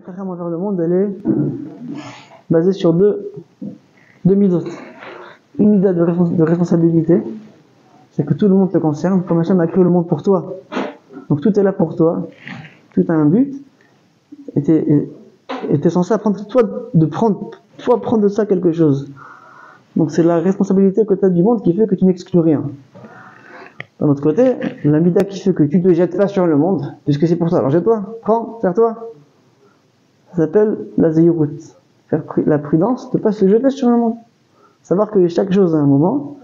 Chacham envers le monde, elle est basée sur deux midotes. Une mida de responsabilité, c'est que tout le monde te concerne, comme Hachem a créé le monde pour toi. Donc tout est là pour toi, tout a un but, et t'es censé apprendre, prendre de ça quelque chose. Donc c'est la responsabilité que tu as du monde qui fait que tu n'exclus rien. D'un autre côté, la mida qui fait que tu ne te jettes pas sur le monde, puisque c'est pour ça. Alors jette-toi, prends, serre-toi. Ça s'appelle la zéhirut. Faire la prudence de ne pas se jeter sur le monde. Savoir que chaque chose a un moment,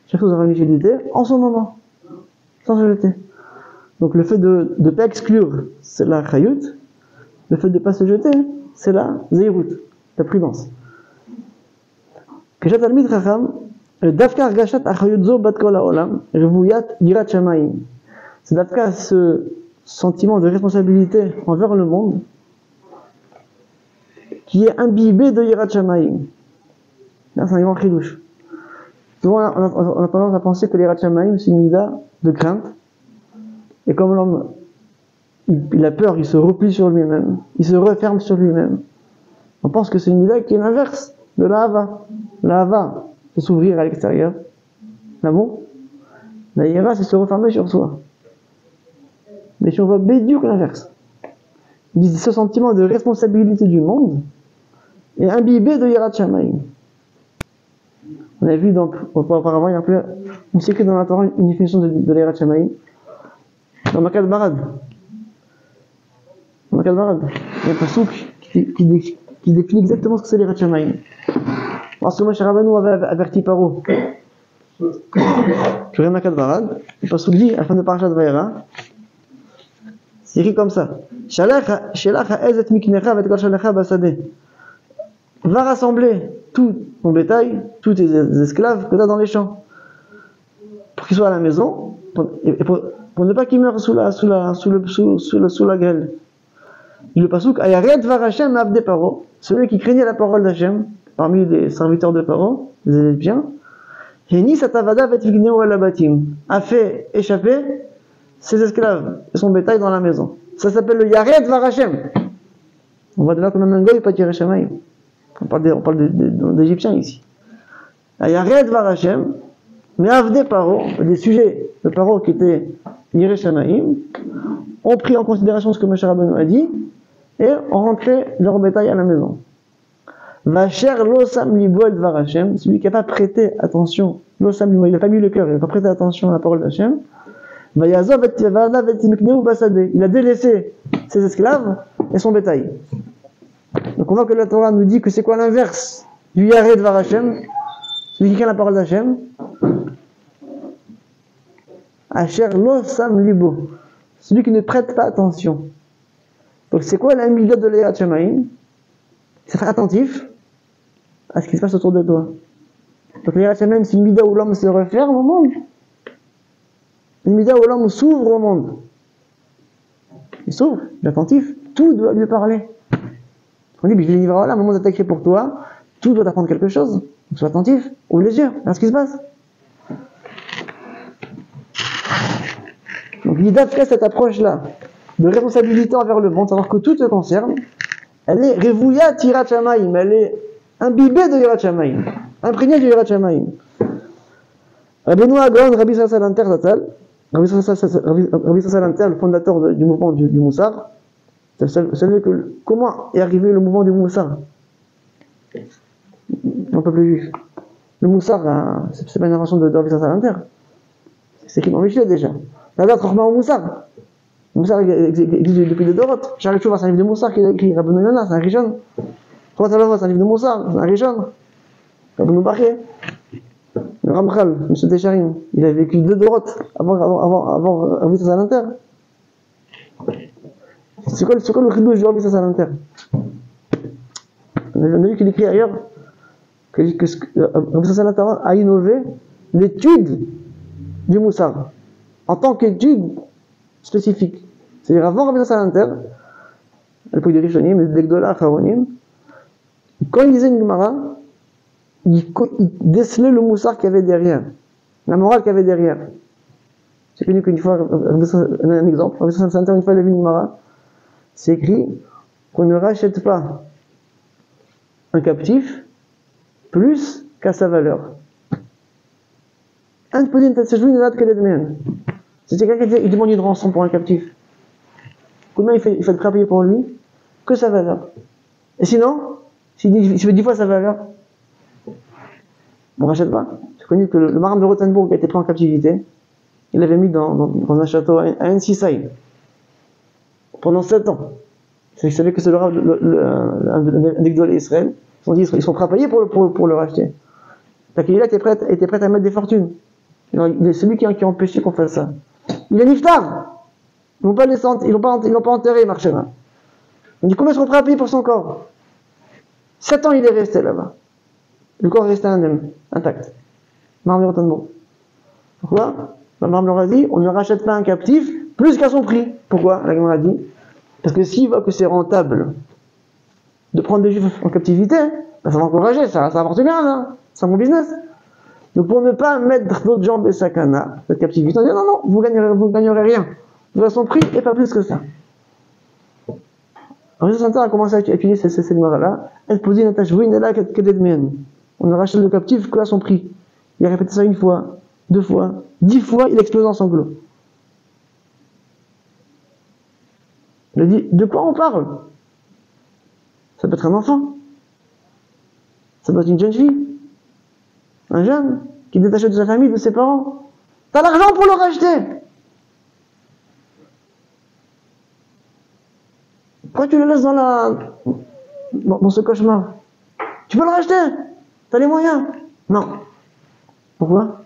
chaque chose aura une utilité en son moment, sans se jeter. Donc le fait de ne pas exclure, c'est la chayut. Le fait de ne pas se jeter, c'est la zéhirut, la prudence. Keshat Talmid Chacham, Dafka Argashat Achayut Zo Bat Kol HaOlam, Revuyat Yirat Shamayim. C'est Dafka ce sentiment de responsabilité envers le monde qui est imbibé de Yirat Shamayim. Là, c'est un grand chidouche. Souvent, on a tendance à penser que l'Yirat Shamayim, c'est une mida de crainte. Et comme l'homme, il a peur, il se replie sur lui-même, il se referme sur lui-même. On pense que c'est une mida qui est l'inverse de l'Ahava. L'Ahava, c'est s'ouvrir à l'extérieur. L'amour. La Yira, c'est se refermer sur soi. Mais si on voit Bédiou que l'inverse. Ce sentiment de responsabilité du monde est imbibé de Yirat Shamayim. On a vu auparavant, il y a un peu, on sait que dans la Torah une définition de Yirat Shamayim. Dans Makad Barad. Il y a un passouk qui définit exactement ce que c'est Yirat Shamayim. Parce que Moshe Rabbeinu avait averti Paro. Je regarde Makad Barad, le passouk dit, à la fin de Parashat Vayera, c'est écrit comme ça. Va rassembler tout ton bétail, tous tes esclaves que tu as dans les champs, pour qu'ils soient à la maison, pour ne pas qu'ils meurent sous la grêle. Le passouk, Ayaret Varachem Abde Paro, celui qui craignait la parole d'Hachem, parmi les serviteurs de Paro, les Égyptiens, a fait échapper ses esclaves et son bétail dans la maison. Ça s'appelle le Yaret Varachem. On voit de là que même un goy pas tiré Shamaïm. On parle d'Égyptiens ici. Yaret Varachem, mais Avde Paro, des sujets de Paro qui étaient Yiré Shamaïm, ont pris en considération ce que Moshe Rabbeinu a dit et ont rentré leur bétail à la maison. Vacher l'osam libo el Varachem, celui qui n'a pas prêté attention, l'osam libo, il n'a pas mis le cœur, il n'a pas prêté attention à la parole d'Hachem. Il a délaissé ses esclaves et son bétail. Donc on voit que la Torah nous dit que c'est quoi l'inverse du Yared Varachem, celui qui craint la parole d'Hachem. Asher lo sam libo, celui qui ne prête pas attention. Donc c'est quoi la mida de l'Yirat Shamayim? C'est faire attentif à ce qui se passe autour de toi. Donc l'Yirat Shamayim, c'est une mida où l'homme se referme au monde. Une mida où l'homme s'ouvre au monde. Il s'ouvre, il est attentif, tout doit lui parler. On dit, je vais livrer là, un moment d'attaquer pour toi, tout doit t'apprendre quelque chose. Donc sois attentif, ouvre les yeux, regarde ce qui se passe. Donc l'idée de cette approche-là, de responsabilité envers le monde, savoir que tout te concerne, elle est revouillate Yirat Shamayim, elle est imbibée de Yirat Shamayim, imprégnée de Yirat Shamayim. Rabbeinu Hagon, Rabbi Sassalanter Zatzal, Rabbi Sassalanter, le fondateur du mouvement du Moussar, vous savez comment est arrivé le mouvement du Moussar? Un peuple juif. Le Moussar, c'est pas une invention de Rabbi Sassalanter. C'est écrit dans Michelet déjà. La date Rochma au Moussar. Le Moussar existe depuis des Dorot. Charles Chouva, c'est un livre de Moussar qu'il a écrit. Rabbeinu Yonah, c'est un Rishon. Trois Talavot, c'est un livre de Moussar, c'est un Rishon. Rabbeinu Baché. Le Ramchal, M. Tesharim, il a vécu 2 Dorot avant Rabbi Sassalanter. C'est quoi le chidouche du Rabbi Sassalanter? On a vu qu'il écrit ailleurs que Rabbi Sassalanter a innové l'étude du Moussar en tant qu'étude spécifique. C'est-à-dire avant Rabbi Sassalanter, à l'époque des Rishonim, des Gdola, Acharonim, quand il disait une Gemara, il décelait le Moussar qu'il y avait derrière, la morale qu'il y avait derrière. J'ai connu qu'une fois, un exemple, Rabbi Sassalanter, une fois, il a vu une Gemara, c'est écrit qu'on ne rachète pas un captif plus qu'à sa valeur. Si c'est quelqu'un qui demande une rançon pour un captif, combien il fait de prêt à payer pour lui? Que sa valeur. Et sinon, s'il fait 10 fois sa valeur, on ne rachète pas. C'est connu que le Maharam de Rothenburg a été pris en captivité. Il l'avait mis dans un château à Ensisheim pendant 7 ans. Vous savez que c'est un exode d'Israël. Ils sont prêts à payer pour le racheter. La Kehila était prête à mettre des fortunes. C'est celui qui a empêché qu'on fasse ça. Il est niftar. Ils l'ont pas enterré, Marchena. On dit combien ils sont prêts à payer pour son corps? 7 ans il est resté là-bas. Le corps est resté indemne, intact. Maharam Rothenburg. Pourquoi? Maharam leur a dit, on ne rachète pas un captif plus qu'à son prix. Pourquoi? La Gemara dit, parce que s'il voit que c'est rentable de prendre des juifs en captivité, ben ça va encourager, ça rapporte bien, là. C'est un bon business. Donc pour ne pas mettre d'autres gens besakana, cette captivité, on dit non, vous gagnerez rien. Vous avez son prix et pas plus que ça. Alors Jésus a commencé à étudier ces Gemara-là. Elle posait une tâche, on ne rachète le captif qu'à son prix. Il a répété ça 1 fois, 2 fois, 10 fois, il explose en sanglots. Il a dit, de quoi on parle? Ça peut être un enfant. Ça peut être une jeune fille. Un jeune qui est détaché de sa famille, de ses parents. T'as l'argent pour le racheter. Pourquoi tu le laisses dans ce cauchemar? Tu peux le racheter. T'as les moyens. Non. Pourquoi?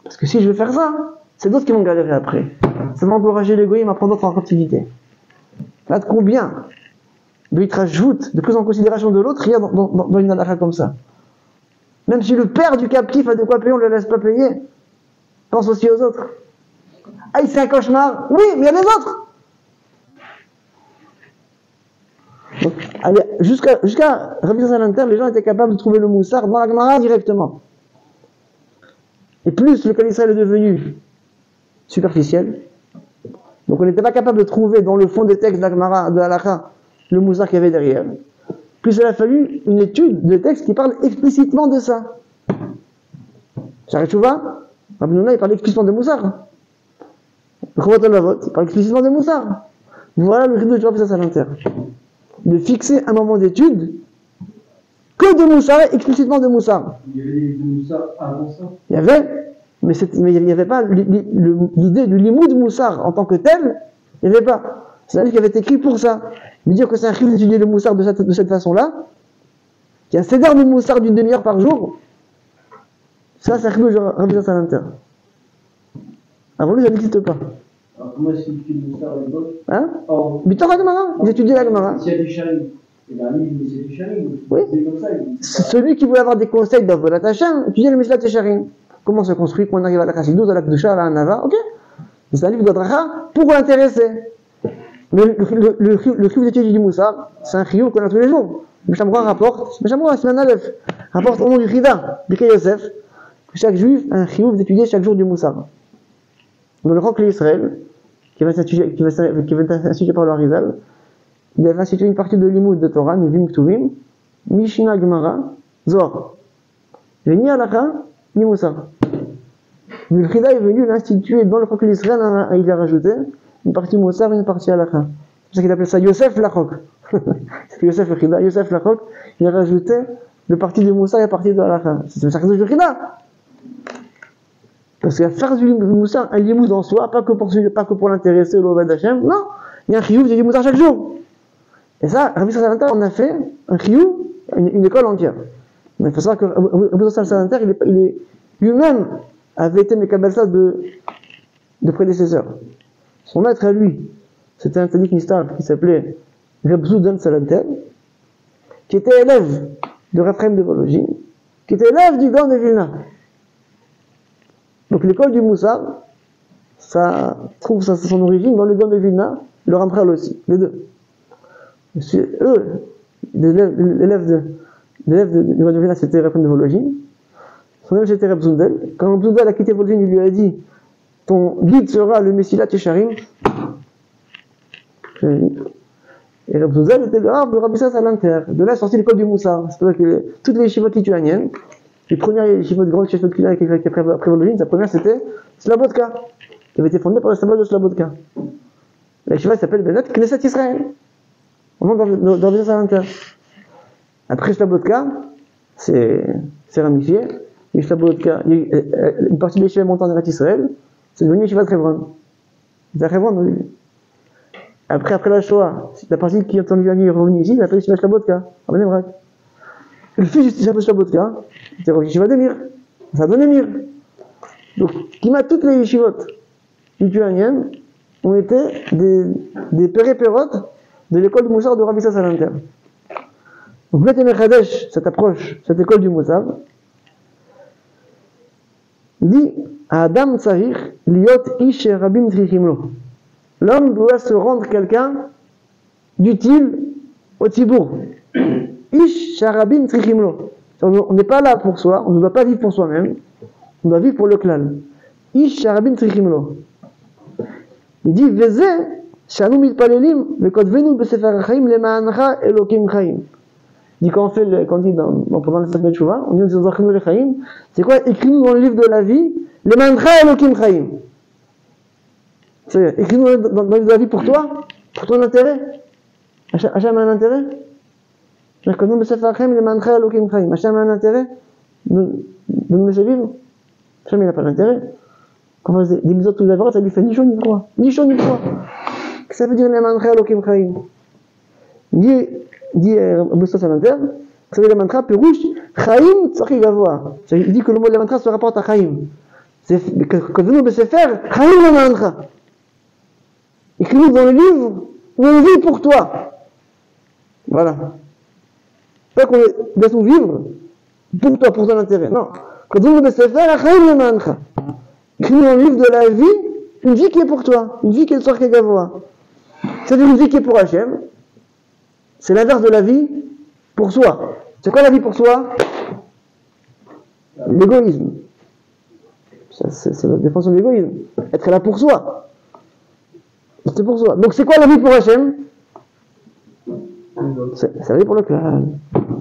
Parce que si je veux faire ça, c'est d'autres qui vont galérer après. Ça va encourager l'égoïsme à prendre d'autres en captivité. Là, de combien de il rajoute de prise en considération de l'autre, il y a dans une halakha comme ça. Même si le père du captif a de quoi payer, on ne le laisse pas payer. Pense aussi aux autres. Ah, c'est un cauchemar. Oui, mais il y a les autres. Donc, allez, jusqu'à Rabbi Salanter, les gens étaient capables de trouver le moussard dans la Gemara directement. Et plus le Kal Israël est devenu superficiel, donc on n'était pas capable de trouver dans le fond des textes de la Gemara, de Halakha, le moussard qu'il y avait derrière. Plus il a fallu une étude de textes qui parle explicitement de ça. J'arrête Chouva, Rabbi Nouna, il parle explicitement de moussard. Le Chovat al-Lavot, il parle explicitement de moussard. Voilà le rythme de Rabbi Salanter. De fixer un moment d'étude que de moussard, explicitement de moussard. Il y avait des moussards avant ça? Il y avait, mais il n'y avait pas l'idée du limoud moussard en tant que tel, il n'y avait pas. C'est un livre qui avait été écrit pour ça. Mais dire que c'est un livre d'étudier le moussard de cette façon-là, qu'il y a un cédère de moussard d'une demi-heure par jour, ça c'est un livre de Rabbi Salanter. Avant lui, ça n'existe pas. Alors comment est-ce qu'il étudie le moussard à l'époque? Hein? Mais t'en as la Gemara, ils étudiaient la Gemara. S'il y a du charim, il y a un livre, mais c'est du charim. Oui. C'est comme ça. Celui qui voulait avoir des conseils d'Avodat Hashem, étudier le Mishlat Yesharim. Comment se construit, qu'on arrive à la Chassidut, à la Kedusha, à la Hanava, ok? C'est un livre d'Adracha pour l'intéresser. Mais le chiyuv d'étude du Moussar, c'est un chiyuv qu'on a tous les jours. Meshamra rapporte, Meshamra, c'est un Aleph, rapporte au nom du Chida, Birkei Yosef, que chaque juif a un chiyuv d'étudier chaque jour du Moussar. Dans le Rock Israël, qui va être institué par le Harizal, il avait institué une partie de l'imoud de Torah, Nevim Ktuvim, Mishnah Gemara, Zohar. Il n'y a ni halakha, ni Moussar. Le Chida est venu l'instituer dans le Rock Israël, il a rajouté une partie Moussar et une partie halakha. C'est ça qu'il appelle ça Yosef Lachok. C'est Yosef le Chida, Yosef Lachok, il a rajouté le partie de Moussar et la partie de halakha. C'est le sacrifice du Chida. Parce qu'à faire du Moussar un limoud en soi, pas que pour l'intéresser au Lovad Hashem, non, il y a un chiyuv du Moussar chaque jour. Et ça, Rabbi Salanter, on a fait un chiyuv, une école entière. Mais il faut savoir que Rabbi Salanter, il lui-même avait été Mekabel ça de prédécesseurs. Son maître à lui, c'était un tzaddik nistar qui s'appelait Reb Zoudan Salanter, qui était élève de Raphaël de Vologine, qui était élève du Gaon de Vilna. Donc l'école du Moussar, ça trouve son origine dans le Gaon de Vilna, le Ramchal aussi, les deux. Eux, l'élève du Gaon de Vilna, c'était Raphaël de Vologine. Son élève, c'était Reb Zundel. Quand Reb Zundel a quitté Vologine, il lui a dit, ton guide sera le Messilat Yesharim. Et Et Rav Zouzel était le Rav de Rabbi Issa Salanter. De là est sortie l'école du Moussar. C'est pour ça que toutes les yeshivot lituaniennes, les premières yeshivot grandes yeshivot qui après l'origine, sa première c'était Slabodka, qui avait été fondée par le Sabbat de Slabodka. La yeshiva s'appelle Benat Knesset Israël. Au nom de Rabbi Issa Salanter. Après Slabodka, c'est ramifié. Il y a Slabodka, une partie de l'yeshiva montant en Eretz Israël, c'est devenu yeshiva de Hebron. C'est à Hebron, oui. Après la Shoah, la partie qui est revenue ici, il s'appelle Yeshiva Slabodka, à Ben Brak. Le fils du Yeshiva Slabodka, c'était Yeshiva de Mir, ça a donné Mir. Donc, toutes les yeshivot lituaniennes ont été des pérépérotes de l'école du Moussar de Rabbi Issa Salanter. Donc, mettez Mechadesh, cette approche, cette école du Moussar, il dit à Adam Tzahir, Liot Ish Rabim Trichimlo. L'homme doit se rendre quelqu'un d'utile au Tzibour. Ish Sharabim Trichimlo. On n'est pas là pour soi, on ne doit pas vivre pour soi-même, on doit vivre pour le clan. Ish Sharabim Trichimlo. Il dit Veze Shanu Mitpalelim Vekotvenu Besefer Chaim Lema'ancha Elokim Chaim. Il dit quand on dit pendant la Sefet Shuvah, on dit Zachinu le Chaim, c'est quoi? Écris-nous dans le livre de la vie Lema'ancha Elokim Chaim. C'est écris-nous dans le livre de la vie pour toi, pour ton intérêt. Hachem a un intérêt. Hachem a un intérêt de nous laisser vivre. Hachem n'a pas d'intérêt. Quand on fait des mises tous les jours, ça lui fait ni chaud ni froid. Ni chaud ni froid. Qu'est-ce que ça veut dire les mantra Elokim Chaim? Dit Aboussa Salanter, ça veut dire les mantra Perouche Chaim Tzarki Gavoa. Il dit que le mot les mantra se rapporte à Chaim. Quand nous de se faire Chaim le mantra. Écris-nous dans le livre où on vit pour toi. Voilà. Pas qu'on doit tout vivre pour toi, pour ton intérêt. Non. Quand on veut se faire, écris-nous dans le livre de la vie, une vie qui est pour toi, une vie qui est le soir Gavoa. C'est-à-dire une vie qui est pour Hachem. C'est l'inverse de la vie pour soi. C'est quoi la vie pour soi? L'égoïsme. C'est la défense de l'égoïsme. Être là pour soi. C'est pour soi. Donc c'est quoi la vie pour Hachem? C'est la vie pour le clan.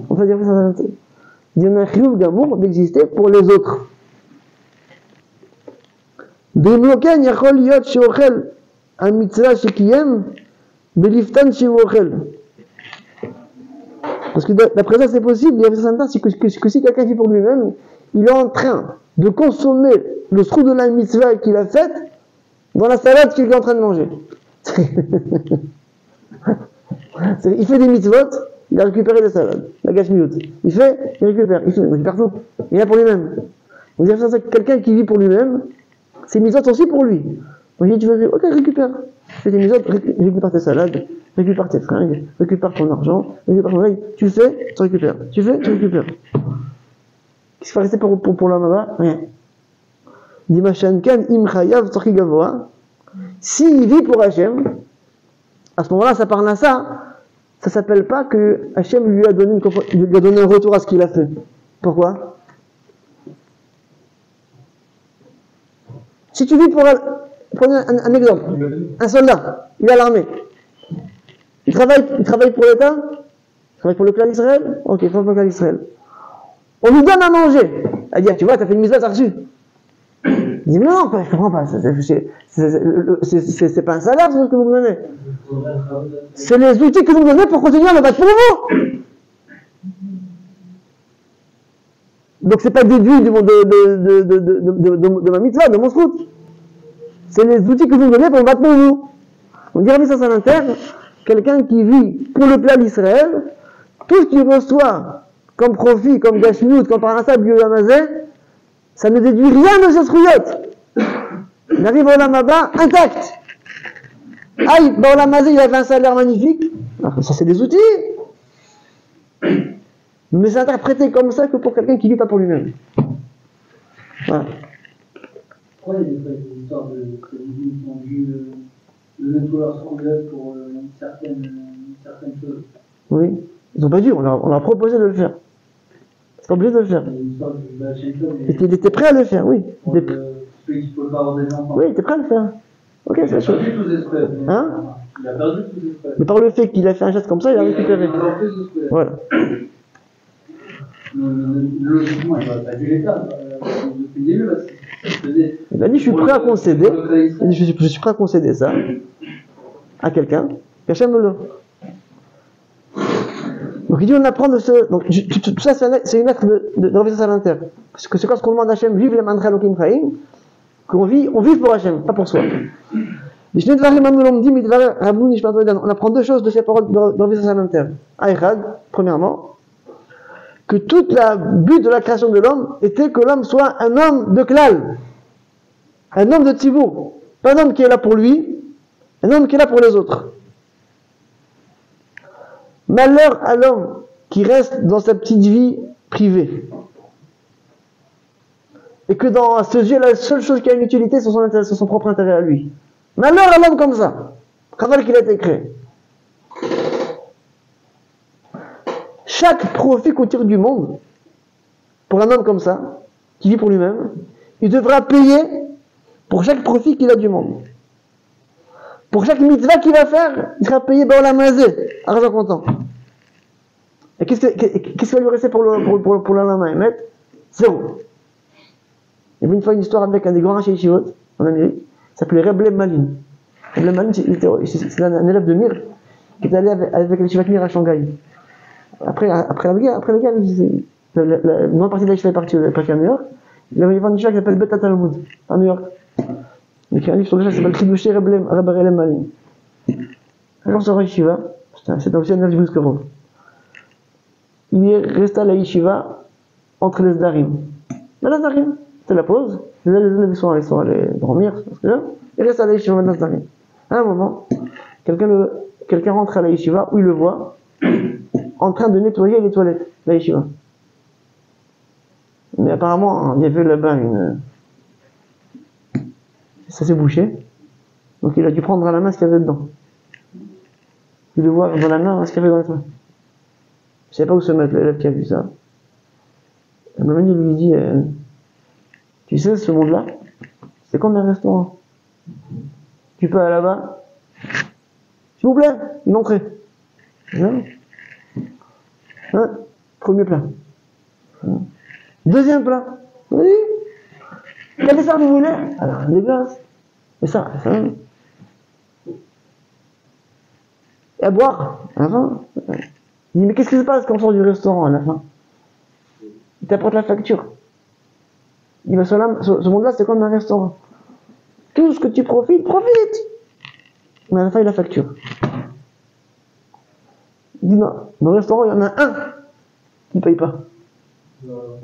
On va dire ça. Il y en a un chiyuv gamour d'exister pour les autres. Bimloken yachol yot sheochel a mitzvah shekiyem beliftan sheochel. Parce que d'après ça c'est possible, il y a c'est que si quelqu'un vit pour lui-même, il est en train de consommer le trou de la mitzvah qu'il a faite dans la salade qu'il est en train de manger. Il fait des mitzvot, il a récupéré des salades, la gashmiout. Il récupère tout. Il est pour lui-même. On dirait ça, c'est quelqu'un qui vit pour lui-même, ses mitzvot sont aussi pour lui. On dit, tu veux vivre, ok, récupère. Fais des mitzvot, récupère tes salades, récupère tes fringues, récupère ton argent, récupère ton oeil. Tu fais, tu récupères. Tu fais, tu récupères. Qu'est-ce qui va rester pour l'homme là-bas? Rien. Dimashankan im chayav tzarki gavoa. S'il vit pour Hachem, à ce moment-là, ça parle à ça. Ça s'appelle pas que Hachem lui a donné un retour à ce qu'il a fait. Pourquoi? Si tu vis pour prenez un exemple. Un soldat, il est à l'armée. Il travaille pour l'État. Il travaille pour le clan d'Israël. Ok, il travaille pour le clan d'Israël. On lui donne à manger. À dire, tu vois, t'as fait une mise à t'as reçu. Il dit, non, je comprends pas. C'est pas un salaire, c'est ce que vous me donnez. C'est les outils que vous me donnez pour continuer à me battre pour vous. Donc c'est pas déduit de ma mitzvah, de mon srout. C'est les outils que vous me donnez pour me battre pour vous. On dirait ça à l'interne, quelqu'un qui vit pour le peuple d'Israël, tout ce qu'il reçoit comme profit, comme gashmiout, comme parnassa, biolamazé, ça ne déduit rien de cette rouillotte. Il arrive au Lamaba intact. Aïe, dans Lamazé, il avait un salaire magnifique. Alors, ça, c'est des outils. Mais c'est interprété comme ça que pour quelqu'un qui ne vit pas pour lui-même. Voilà. Pourquoi il y a des histoires de crédit qui ont dû le nettoyer son œuvre pour certaines choses? Oui, ils n'ont pas dû, on leur a proposé de le faire. C'est pas obligé de le faire. Il était prêt à le faire, oui. Celui qui ne peut pas avoir des enfants. Oui, il était prêt à le faire. Ok, c'est la chose. Hein? Il a perdu tous ses frères. Mais par le fait qu'il a fait un geste comme ça, il a récupéré. Voilà. Logiquement, il n'aurait pas dû les faire depuis le début, parce que ça faisait. Il a dit, je suis prêt à concéder. Il a dit, je suis prêt à concéder ça à quelqu'un. Qu'Hachem me le. Donc il dit, on apprend de ce. Donc tout ça, c'est une lettre de revenir à l'intérieur. Parce que c'est quand ce qu'on demande à Hachem, vive les mandra lokim chaim, qu'on vit, on vit pour Hachem, pas pour soi. On apprend deux choses de ces paroles de revenir à l'intérieur. Aïchad, premièrement, que toute la but de la création de l'homme était que l'homme soit un homme de klal, un homme de tzibour, pas un homme qui est là pour lui, un homme qui est là pour les autres. Malheur à l'homme qui reste dans sa petite vie privée et que dans ce Dieu, la seule chose qui a une utilité, c'est son propre intérêt à lui. Malheur à l'homme comme ça, quand qu'il a été créé. Chaque profit qu'on tire du monde, pour un homme comme ça, qui vit pour lui-même, il devra payer pour chaque profit qu'il a du monde. Pour chaque mitzvah qu'il va faire, il sera payé la mazé, argent comptant. Et qu'est-ce qui va lui rester pour le lama? Zéro. Il y avait une fois une histoire avec un des grands chez Yeshivot, en Amérique, il s'appelait Reb Malin. Reb Malin, c'est un élève de Mir, qui est allé avec les Yeshivat Mir à Shanghai. Après la guerre, la grande partie de la Yeshiva est partie à New York. Il y avait une Yeshiva qui s'appelle Bet Talmud, à New York. Il a écrit un livre sur le chat qui s'appelle Chidushé Reb Malin. Un jour sur la Yeshiva, c'était aussi un élève de Buskerov. Il est resté à la Yeshiva entre les Zdarim. Mais les Zdarim, c'était la pause. Les élèves sont allés dormir, il reste à la Yeshiva maintenant Zdarim. À un moment, quelqu'un rentre à la Yeshiva où il le voit en train de nettoyer les toilettes, la Yeshiva. Mais apparemment, il y avait là-bas ça s'est bouché. Donc il a dû prendre à la main ce qu'il y avait dedans. Il le voit dans la main ce qu'il y avait dans la main. Je ne savais pas où se mettre, l'élève qui a vu ça. Un moment, il lui dit, tu sais, ce monde-là, c'est comme un restaurant. Tu peux aller là-bas. S'il vous plaît, une entrée. Non. Premier plat. Deuxième plat. Oui. Quel dessert vous voulez? Alors, des glaces. Et ça. Et à boire. À la fin. Il dit, mais qu'est-ce qui se passe quand on sort du restaurant à la fin? Il t'apporte la facture. Il va ce monde-là, c'est comme un restaurant. Tout ce que tu profites. Mais à la fin, il a la facture. Il dit non, dans le restaurant, il y en a un qui ne paye pas.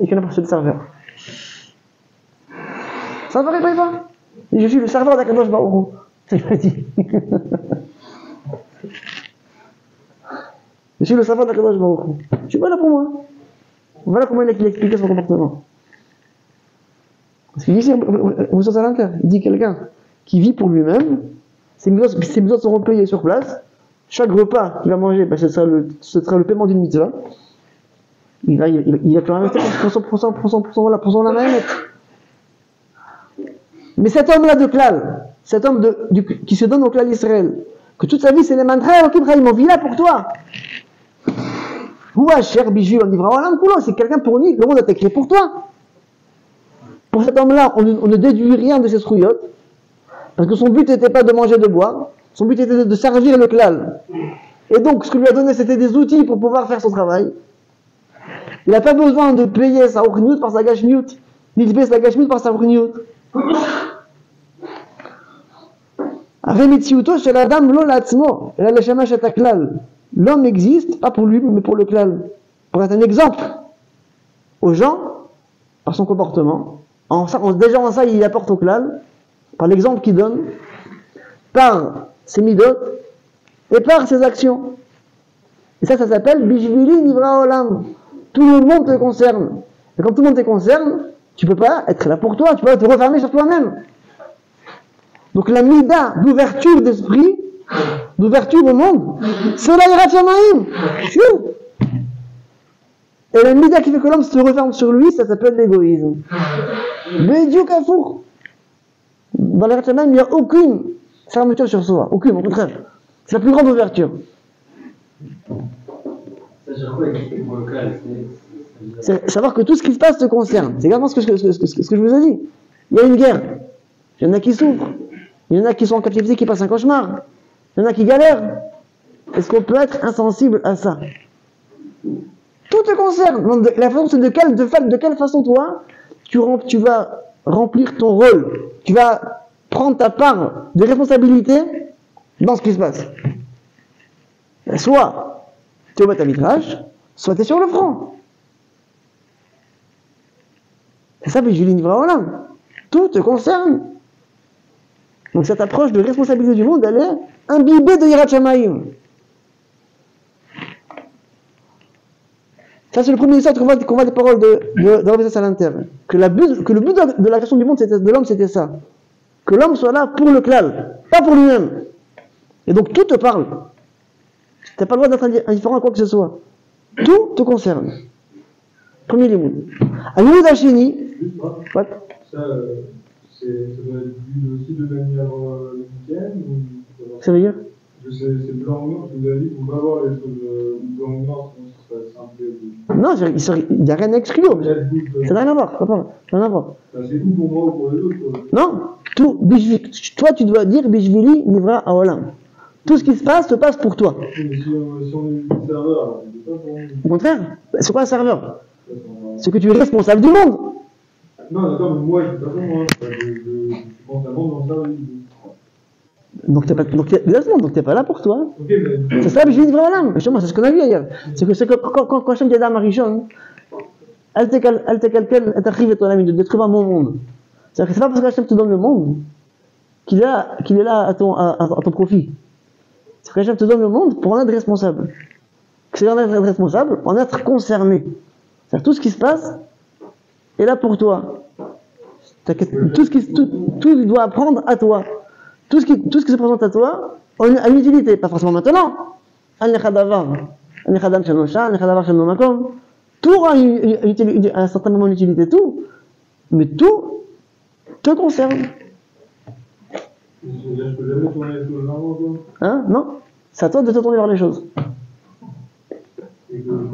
Et qu'il n'y en a pas, c'est le serveur. Le serveur, il ne paye pas. Et je suis le serveur d'Akadosh Baruch Hu. C'est ce qu'il m'a dit. Je suis le serveur d'Akadosh Baruch Hu. Je suis pas là pour moi. Voilà comment il a expliqué son comportement. Parce qu'il dit, vous êtes à l'intérieur. Il dit quelqu'un qui vit pour lui-même, ses besoins seront payés sur place. Chaque repas qu'il va manger, ce sera le paiement d'une mitzvah. Il a pu investir pour son lamaïmet. Mais cet homme-là de klal, cet homme qui se donne au klal Israël, que toute sa vie c'est les mandra lokim chaim, on vit là pour toi. C'est quelqu'un pour lui, le monde a été créé pour toi. Pour cet homme-là, on ne déduit rien de ses srouillottes, parce que son but n'était pas de manger, de boire, son but était de servir le klal. Et donc, ce que lui a donné, c'était des outils pour pouvoir faire son travail. Il n'a pas besoin de payer sa urniut par sa gashniut, ni de payer sa gashniut par sa urniut. L'homme existe, pas pour lui, mais pour le klal. Pour être un exemple aux gens, par son comportement. Déjà en ça, il apporte au klal, par l'exemple qu'il donne, par ses midot, et par ses actions. Et ça s'appelle Bishvili Nivra Olam. Tout le monde te concerne. Et quand tout le monde te concerne, tu ne peux pas être là pour toi, tu peux pas te refermer sur toi-même. Donc la mida d'ouverture d'esprit, d'ouverture au monde, c'est la Yirat Shamayim. Et la mida qui fait que l'homme se referme sur lui, ça s'appelle l'égoïsme. Bédiou Kafour. Dans la Yirat Shamayim, il n'y a aucune fermeture sur soi, aucune, au contraire. C'est la plus grande ouverture. Ça veut dire quoi exister pour le clal? C'est savoir que tout ce qui se passe te concerne. C'est exactement ce que je vous ai dit. Il y a une guerre. Il y en a qui souffrent. Il y en a qui sont en captivité, qui passent un cauchemar. Il y en a qui galèrent. Est-ce qu'on peut être insensible à ça? Tout te concerne. Donc, la façon, c'est de quelle façon toi, tu vas remplir ton rôle. Tu vas prendre ta part de responsabilité dans ce qui se passe. Soit tu es au Beth Amikdash, soit tu es sur le front. C'est ça, Julie Nivra Olam. Tout te concerne. Donc cette approche de responsabilité du monde, elle est imbibée de Yirat Shamayim. Ça, c'est le premier sort qu'on voit des paroles de Rav Salanter. Que le but de la création du monde, de l'homme, c'était ça. Que l'homme soit là pour le klal, pas pour lui-même. Et donc tout te parle. Tu n'as pas le droit d'être indifférent à quoi que ce soit. Tout te concerne. Premier limoud. À Limoud Hacheni. Ça doit être vu aussi de manière week-end ou... Ça veut dire C'est blanc ou noir, vous avez dit qu'on va voir les choses blanc ou noir, sinon ce serait simple. Non, il n'y a rien à exclure. Ça n'a rien à voir. Ça n'a rien à voir. C'est tout pour moi ou pour les autres. Non, tout. Toi, tu dois dire Bishvili Nivra Haolam. Tout ce qui se passe pour toi. Mais si on est le serveur, alors c'est pas pour nous. Au contraire, c'est quoi un serveur? C'est que tu es responsable du monde. Non, d'accord, mais moi, je suis pas pour moi. Je pense à monde dans ça, oui. Donc t'es pas là pour toi. Ok, mais... C'est ça, Bishvili Nivra Haolam. Justement, c'est ce qu'on a vu hier. C'est que quand Hachem dit à Adam Arishon, elle t'arrive de trouver mon monde. C'est-à-dire que c'est pas parce qu'Hachem te donne le monde qu'il est là à ton profit. C'est que Hachem te donne le monde pour en être responsable. Que c'est en être responsable, en être concerné. C'est-à-dire tout ce qui se passe est là pour toi. Tout doit apprendre à toi. Tout ce qui se présente à toi a une utilité, pas forcément maintenant. Tout aura à un certain moment une utilité, tout. Mais tout te concerne. Je peux jamais tourner les choses avant, quoi. Hein? Non? C'est à toi de te tourner vers les choses. Et comment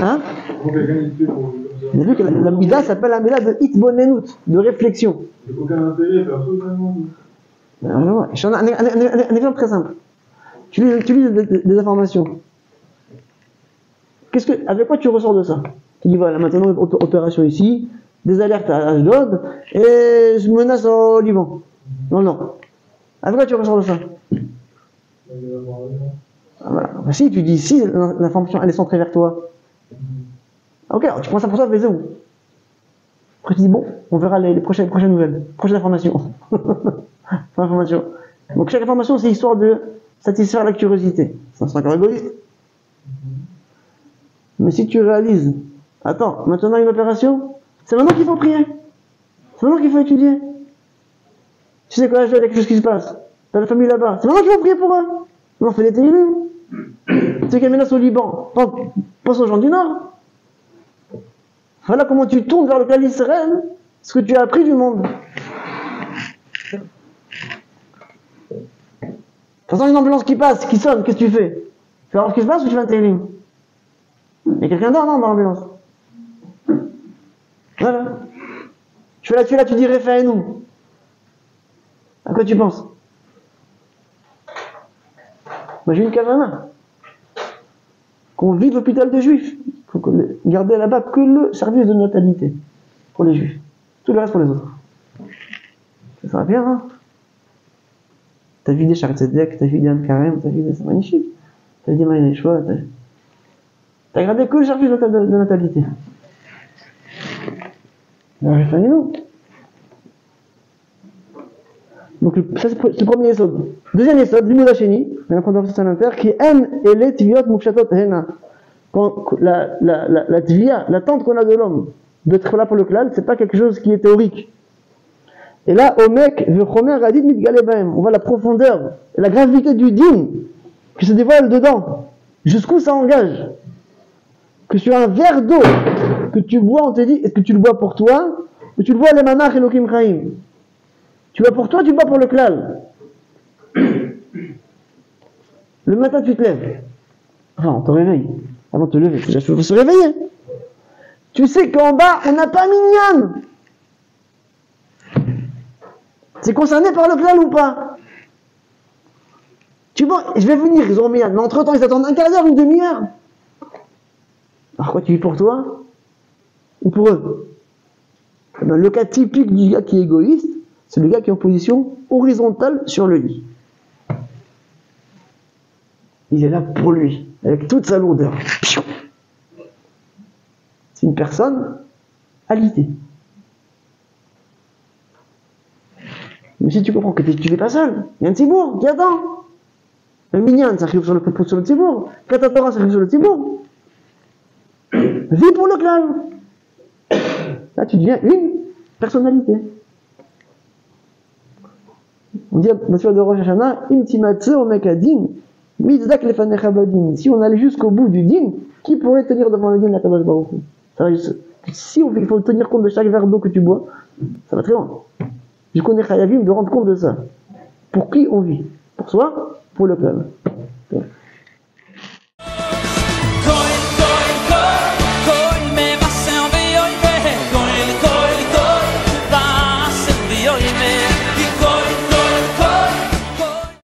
Hein? quelqu'un il fait pour... Vous avez vu que la mida s'appelle la mida de hitbonenut, de réflexion. Il n'y a aucun intérêt, perso, vraiment. Je donne un exemple très simple. Tu lis des informations. Avec quoi tu ressors de ça? Tu dis voilà, maintenant opération ici, des alertes à Ashdod et je menace au Liban. Non. Avec quoi tu ressors de ça? Voilà. Si tu dis si l'information elle est centrée vers toi. Ok, alors tu prends ça pour toi, fais où? Après tu dis bon, on verra les prochaines nouvelles, prochaines informations. Donc chaque information c'est histoire de satisfaire la curiosité. Ça sera encore égoïste. Mais si tu réalises, attends, maintenant une opération, c'est maintenant qu'il faut prier. C'est maintenant qu'il faut étudier. Tu sais quoi, il y a quelque chose qui se passe. T'as la famille là-bas. C'est maintenant qu'il faut prier pour eux. On fait des télévisions. Tu sais qu'il y a une menace au Liban. Pense aux gens du Nord. Voilà comment tu tournes vers le plan d'Israël, ce que tu as appris du monde. Quand une ambulance qui passe, qui sonne, qu'est-ce que tu fais? Tu vas voir ce qui se passe ou tu vas t'éliminer? Il y a quelqu'un d'autre, non, dans l'ambulance? Voilà. Tu es là, tu dis Réféa-nous. À quoi tu penses? Moi j'ai une kavana. Qu'on vide l'hôpital des Juifs. Il faut garder là-bas que le service de natalité pour les Juifs. Tout le reste pour les autres. Ça sera bien, hein? T'as vidé Sharet Tzedek, t'as vidé Anne Karem, t'as vidé, c'est magnifique. T'as vidé Maïna Yeshua, t'as gardé que le service de natalité. Non. Donc ça c'est le premier essod. Deuxième essod, Limoud Hacheni, on apprend dans le Inter, qui aime et les tviot mukchatot hena. Quand la tvia, l'attente qu'on a de l'homme d'être là pour le klal, c'est pas quelque chose qui est théorique. Et là, Omek, Vechomer, Radid, Mitgalebaem, on voit la profondeur, la gravité du din qui se dévoile dedans. Jusqu'où ça engage? Que sur un verre d'eau que tu bois, on te dit, est-ce que tu le bois pour toi ou tu le bois les manach Elohim Chaim? Tu bois pour toi, tu bois pour le klal. Le matin, tu te lèves. Enfin, on te réveille. Avant de te lever, déjà, il faut se réveiller. Tu sais qu'en bas, on n'a pas minyan. C'est concerné par le plan ou pas? Tu vois, je vais venir, ils ont minyan. Mais entre-temps, ils attendent un quart d'heure, une demi-heure. Alors quoi, tu vis pour toi? Ou pour eux? Eh ben, le cas typique du gars qui est égoïste, c'est le gars qui est en position horizontale sur le lit. Il est là pour lui, avec toute sa lourdeur. C'est une personne alitée. Mais si tu comprends que tu n'es pas seul, il y a un Tzibour qui attend. Le minyan, ça arrive sur le Tzibour. Quand Torah, ça arrive sur le Tzibour. Vis pour le clan. Là, tu deviens une personnalité. On dit, monsieur de Rosh Hashanah, Imtimatse Omekadin, Mitzdak Lefanecha Badin. Si on allait jusqu'au bout du din, qui pourrait tenir devant le din de la Kadosh Baruch Hu? Si il faut tenir compte de chaque verre d'eau que tu bois, ça va très loin. Du coup, on est chayavim de rendre compte de ça. Pour qui on vit? Pour soi, pour le clan.